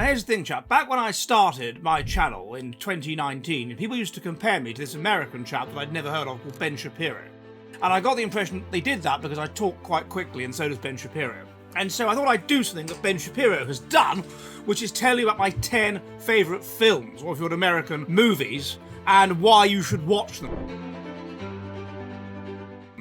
Now here's the thing, chap. Back when I started my channel in 2019, people used to compare me to this American chap that I'd never heard of called Ben Shapiro. And I got the impression they did that because I talk quite quickly, and so does Ben Shapiro. And so I thought I'd do something that Ben Shapiro has done, which is tell you about my 10 favourite films, or if you're an American, movies, and why you should watch them.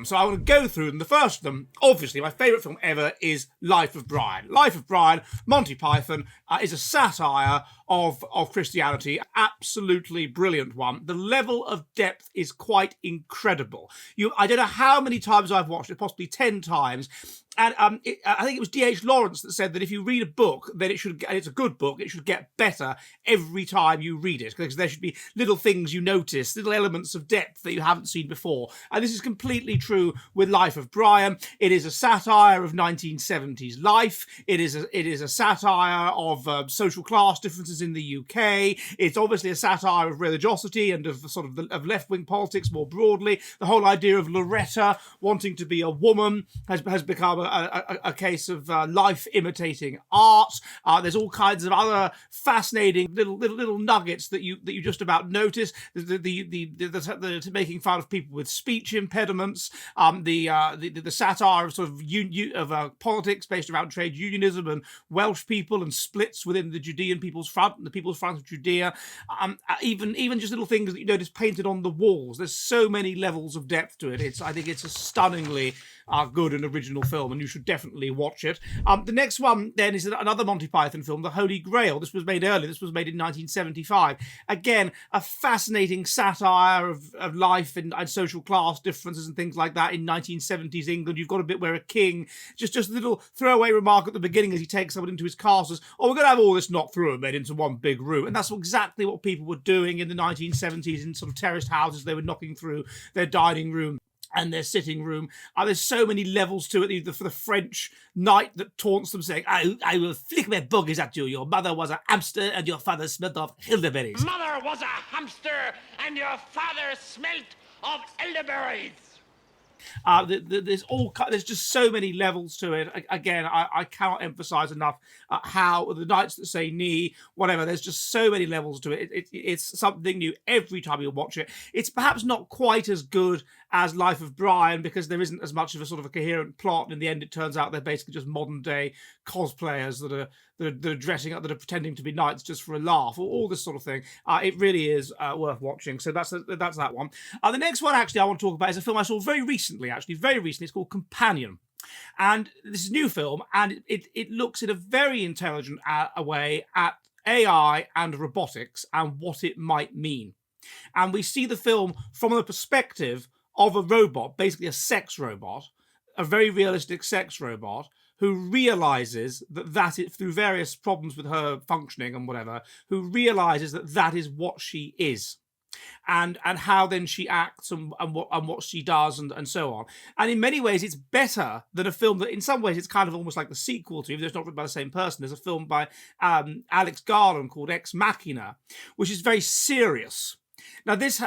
So I want to go through them. The first of them, obviously, my favourite film ever is Life of Brian. Life of Brian, Monty Python, is a satire of Christianity. Absolutely brilliant one. The level of depth is quite incredible. I don't know how many times I've watched it, possibly 10 times. And I think it was D.H. Lawrence that said that if you read a book, then and it's a good book, it should get better every time you read it, because there should be little things you notice, little elements of depth that you haven't seen before. And this is completely true with Life of Brian. It is a satire of 1970s life. It is a satire of social class differences in the UK. It's obviously a satire of religiosity and of sort of left-wing politics more broadly. The whole idea of Loretta wanting to be a woman has become a case of life imitating art. There's all kinds of other fascinating little nuggets that you just about notice. The making fun of people with speech impediments. The satire of sort of politics based around trade unionism and Welsh people and splits within the Judean People's Front and the People's Front of Judea. Even just little things that you notice painted on the walls. There's so many levels of depth to it. I think it's a stunningly good and original film, and you should definitely watch it. The next one then is another Monty Python film, The Holy Grail. This was made earlier. This was made in 1975. Again, a fascinating satire of life and social class differences and things like that in 1970s England. You've got a bit where a king, just a little throwaway remark at the beginning as he takes someone into his castle, says, "Oh, we're going to have all this knocked through and made into one big room." And that's exactly what people were doing in the 1970s in sort of terraced houses. They were knocking through their dining room and their sitting room. There's so many levels to it, either for the French knight that taunts them saying, I will flick my bogies at you. Your mother was a hamster and your father smelled of elderberries. Mother was a hamster and your father smelt of elderberries. There's just so many levels to it. Again, I cannot emphasize enough how the Knights That Say Knee, whatever, there's just so many levels to it. It's something new every time you watch it. It's perhaps not quite as good as Life of Brian because there isn't as much of a sort of a coherent plot. And in the end, it turns out they're basically just modern day cosplayers that are dressing up, that are pretending to be knights just for a laugh, or all this sort of thing. It really is worth watching. So that's that one. The next one actually I want to talk about is a film I saw very recently. It's called Companion. And this is a new film, and it looks in a very intelligent way at AI and robotics and what it might mean. And we see the film from the perspective of a robot, basically a sex robot, a very realistic sex robot, who realizes that it, through various problems with her functioning and whatever, who realizes that is what she is. And how then she acts and what she does and so on. And in many ways, it's better than a film that, in some ways, it's kind of almost like the sequel to, even though it's not written by the same person. There's a film by Alex Garland called Ex Machina, which is very serious. Now, this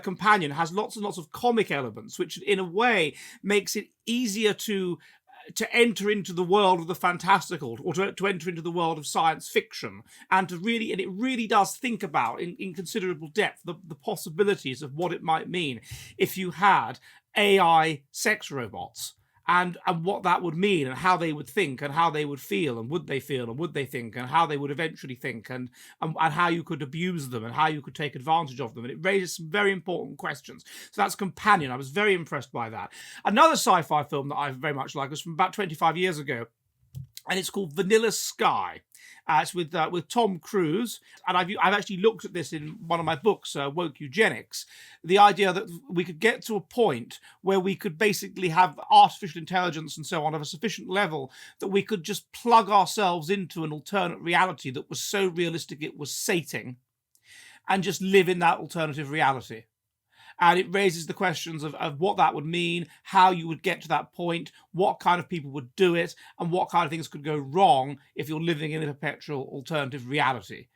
Companion has lots and lots of comic elements, which in a way makes it easier to enter into the world of the fantastical, or to enter into the world of science fiction, and it really does think about in considerable depth the possibilities of what it might mean if you had AI sex robots. And what that would mean, and how they would think, and how they would feel, and would they think, and how they would eventually think, and how you could abuse them, and how you could take advantage of them. And it raises some very important questions. So that's Companion. I was very impressed by that. Another sci-fi film that I very much like was from about 25 years ago, and it's called Vanilla Sky. It's with Tom Cruise, and I've actually looked at this in one of my books, Woke Eugenics. The idea that we could get to a point where we could basically have artificial intelligence and so on of a sufficient level that we could just plug ourselves into an alternate reality that was so realistic it was sating, and just live in that alternative reality. And it raises the questions of what that would mean, how you would get to that point, what kind of people would do it, and what kind of things could go wrong if you're living in a perpetual alternative reality.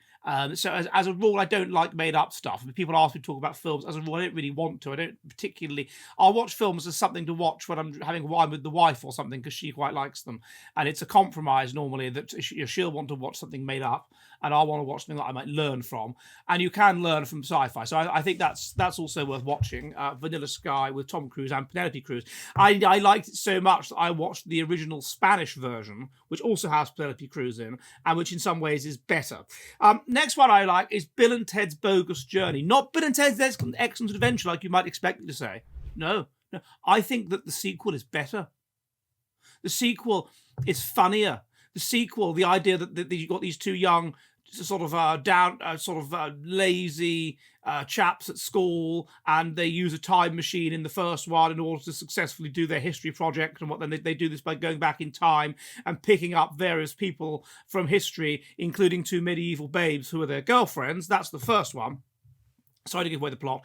So as a rule, I don't like made up stuff. When people ask me to talk about films, as a rule, I don't really want to. I don't particularly. I'll watch films as something to watch when I'm having wine with the wife or something because she quite likes them, and it's a compromise normally that she'll want to watch something made up, and I'll want to watch something that I might learn from. And you can learn from sci-fi, so I think that's also worth watching. Vanilla Sky with Tom Cruise and Penelope Cruz. I liked it so much that I watched the original Spanish version, which also has Penelope Cruz in, and which in some ways is better. Next one I like is Bill and Ted's Bogus Journey. Not Bill and Ted's Excellent Adventure like you might expect me to say. No. I think that the sequel is better. The sequel is funnier. The sequel, the idea that you've got these two young sort of lazy chaps at school, and they use a time machine in the first one in order to successfully do their history project, and then they do this by going back in time and picking up various people from history, including two medieval babes who are their girlfriends. That's the first one. Sorry to give away the plot.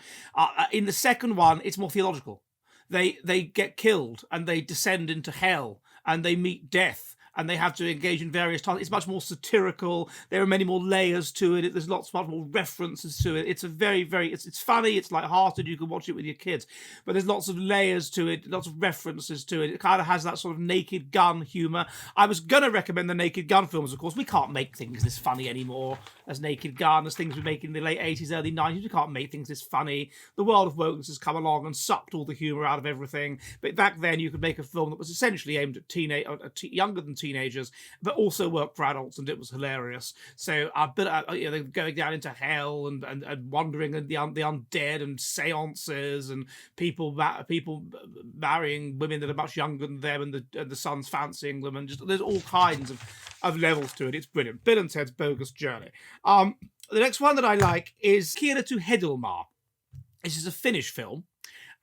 In the second one, it's more theological. They get killed and they descend into hell and they meet death and they have to engage in various times. It's much more satirical. There are many more layers to it. There's much more references to it. It's a it's funny. It's light-hearted. You can watch it with your kids, but there's lots of layers to it, lots of references to it. It kind of has that sort of Naked Gun humor. I was going to recommend the Naked Gun films, of course. We can't make things this funny anymore as Naked Gun, as things we make in the late 80s, early 90s. We can't make things this funny. The world of wokeness has come along and sucked all the humor out of everything. But back then, you could make a film that was essentially aimed at younger than teenagers, but also worked for adults, and it was hilarious. So, they're going down into hell and wandering and the undead and seances and people marrying women that are much younger than them, and the sons fancying them, and just there's all kinds of levels to it. It's brilliant. Bill and Ted's Bogus Journey. The next one that I like is Kiela to Hedelmar. This is a Finnish film.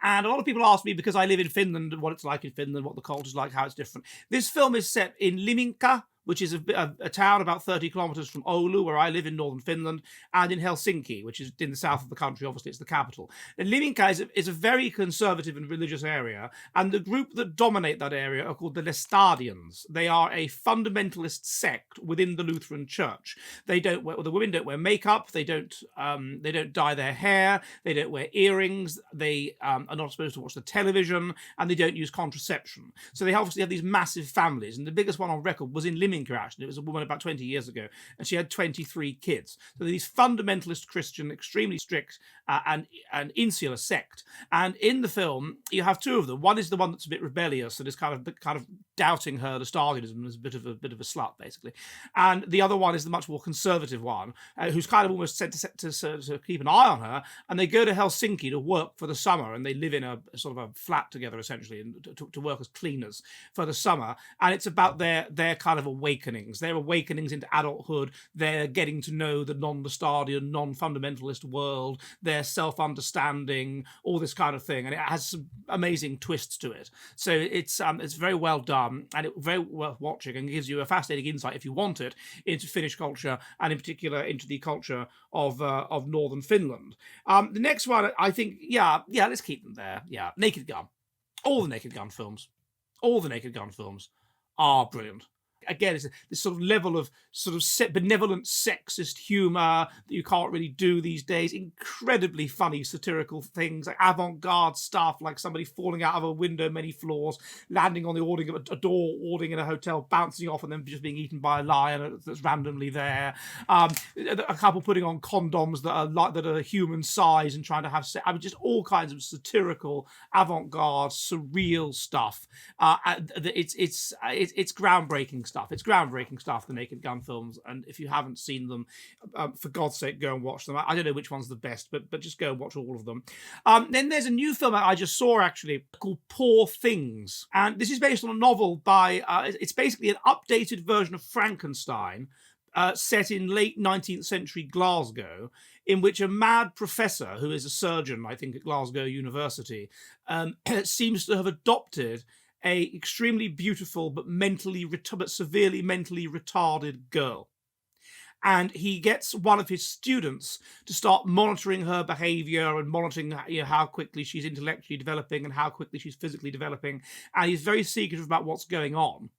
And a lot of people ask me, because I live in Finland, what it's like in Finland, what the culture's like, how it's different. This film is set in Liminka, which is a town about 30 kilometers from Oulu, where I live in northern Finland, and in Helsinki, which is in the south of the country. Obviously, it's the capital. And Liminka is a very conservative and religious area, and the group that dominate that area are called the Lestadians. They are a fundamentalist sect within the Lutheran Church. The women don't wear makeup. They don't dye their hair. They don't wear earrings. They are not supposed to watch the television, and they don't use contraception. So they obviously have these massive families, and the biggest one on record was in Liminka. Actually, it was a woman about 20 years ago, and she had 23 kids. So these fundamentalist Christian, extremely strict and insular sect. And in the film, you have two of them. One is the one that's a bit rebellious and is kind of doubting her Lestadianism as a bit of a slut, basically. And the other one is the much more conservative one, who's kind of almost sent to keep an eye on her. And they go to Helsinki to work for the summer, and they live in a sort of a flat together, essentially, and to work as cleaners for the summer. And it's about their kind of awakenings, their awakenings into adulthood, their getting to know the non-Lestadian, non-fundamentalist world, their self-understanding, all this kind of thing, and it has some amazing twists to it. So it's very well done, and it's very worth watching, and gives you a fascinating insight, if you want it, into Finnish culture, and in particular into the culture of northern Finland. The next one, I think, let's keep them there. Yeah, Naked Gun. All the Naked Gun films are brilliant. Again, it's this sort of level of sort of benevolent sexist humour that you can't really do these days. Incredibly funny satirical things, like avant-garde stuff, like somebody falling out of a window many floors, landing on the awning of a door awning in a hotel, bouncing off, and then just being eaten by a lion that's randomly there. A couple putting on condoms that are human size and trying to have sex. I mean, just all kinds of satirical, avant-garde, surreal stuff. It's groundbreaking stuff. It's groundbreaking stuff, the Naked Gun films, and if you haven't seen them, for God's sake, go and watch them. I don't know which one's the best, but just go and watch all of them. Then there's a new film I just saw, actually, called Poor Things, and this is based on a novel by, it's basically an updated version of Frankenstein, set in late 19th century Glasgow, in which a mad professor, who is a surgeon, I think, at Glasgow University, seems to have adopted a extremely beautiful but severely mentally retarded girl. And he gets one of his students to start monitoring her behavior and monitoring, how quickly she's intellectually developing and how quickly she's physically developing. And he's very secretive about what's going on.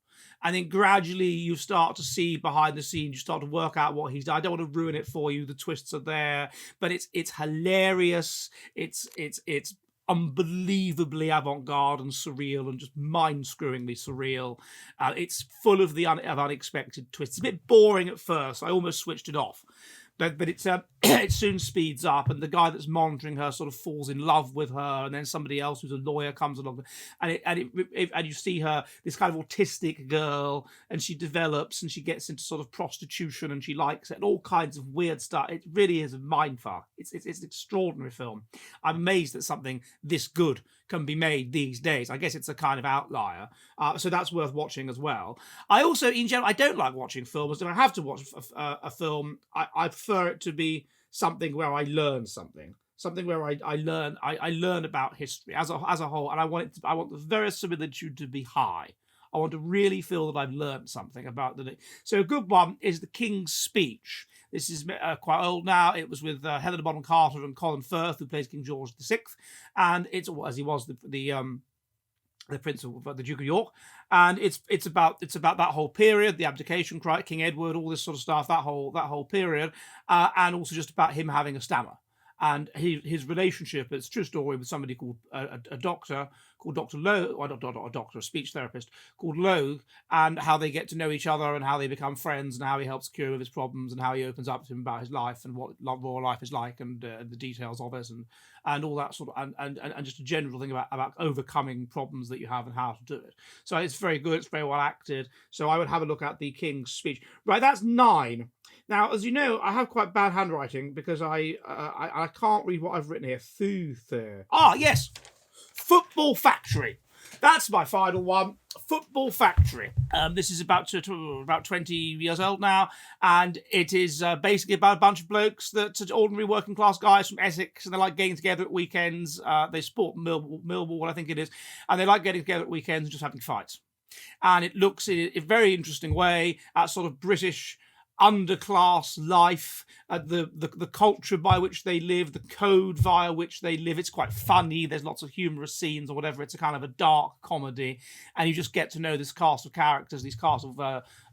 and then gradually you start to see behind the scenes, you start to work out what he's done. I don't want to ruin it for you. The twists are there, but it's hilarious. It's unbelievably avant-garde and surreal and just mind-screwingly surreal. It's full of of unexpected twists. It's a bit boring at first. I almost switched it off. But it's it soon speeds up, and the guy that's monitoring her sort of falls in love with her, and then somebody else who's a lawyer comes along, and you see her, this kind of autistic girl, and she develops and she gets into sort of prostitution, and she likes it, and all kinds of weird stuff. It really is a mindfuck. It's an extraordinary film. I'm amazed that something this good can be made these days. I guess it's a kind of outlier, so that's worth watching as well. I also, in general, I don't like watching films. If I have to watch a film, I prefer it to be something where I learn something where I learn about history as a whole, and I want the verisimilitude to be high. I want to really feel that I've learned something about the. So a good one is The King's Speech. This is quite old now. It was with Hedelmar Carter and Colin Firth, who plays King George VI, and it's, as he was the Prince of the Duke of York, and it's about that whole period, the abdication, King Edward, all this sort of stuff, that whole period, and also just about him having a stammer. And his relationship, it's a true story, with somebody called a doctor called Dr. Logue, or not a doctor, a speech therapist called Logue, and how they get to know each other and how they become friends and how he helps cure his problems and how he opens up to him about his life and what royal life is like and the details of it and all that sort of and just a general thing about overcoming problems that you have and how to do it. So it's very good. It's very well acted. So I would have a look at The King's Speech. Right, that's 9. Now, as you know, I have quite bad handwriting because I can't read what I've written here. Ah, yes, Football Factory. That's my final one. Football Factory. This is about 20 years old now, and it is basically about a bunch of blokes that ordinary working class guys from Essex, and they like getting together at weekends. They sport Millwall, I think it is, and they like getting together at weekends and just having fights. And it looks in a very interesting way at sort of British underclass life, the culture by which they live, the code via which they live. It's quite funny. There's lots of humorous scenes or whatever. It's a kind of a dark comedy, and you just get to know this cast of characters, these cast of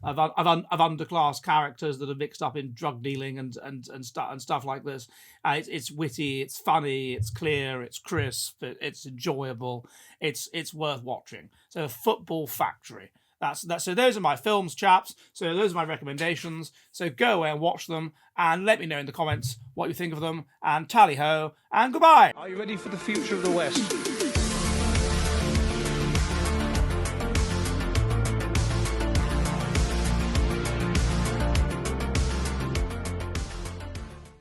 underclass characters that are mixed up in drug dealing and stuff like this. It's witty, it's funny, it's clear, it's crisp, it's enjoyable. It's worth watching. So, Football Factory. So those are my films, chaps. So those are my recommendations. So go away and watch them and let me know in the comments what you think of them. And tally ho and goodbye. Are you ready for the future of the West?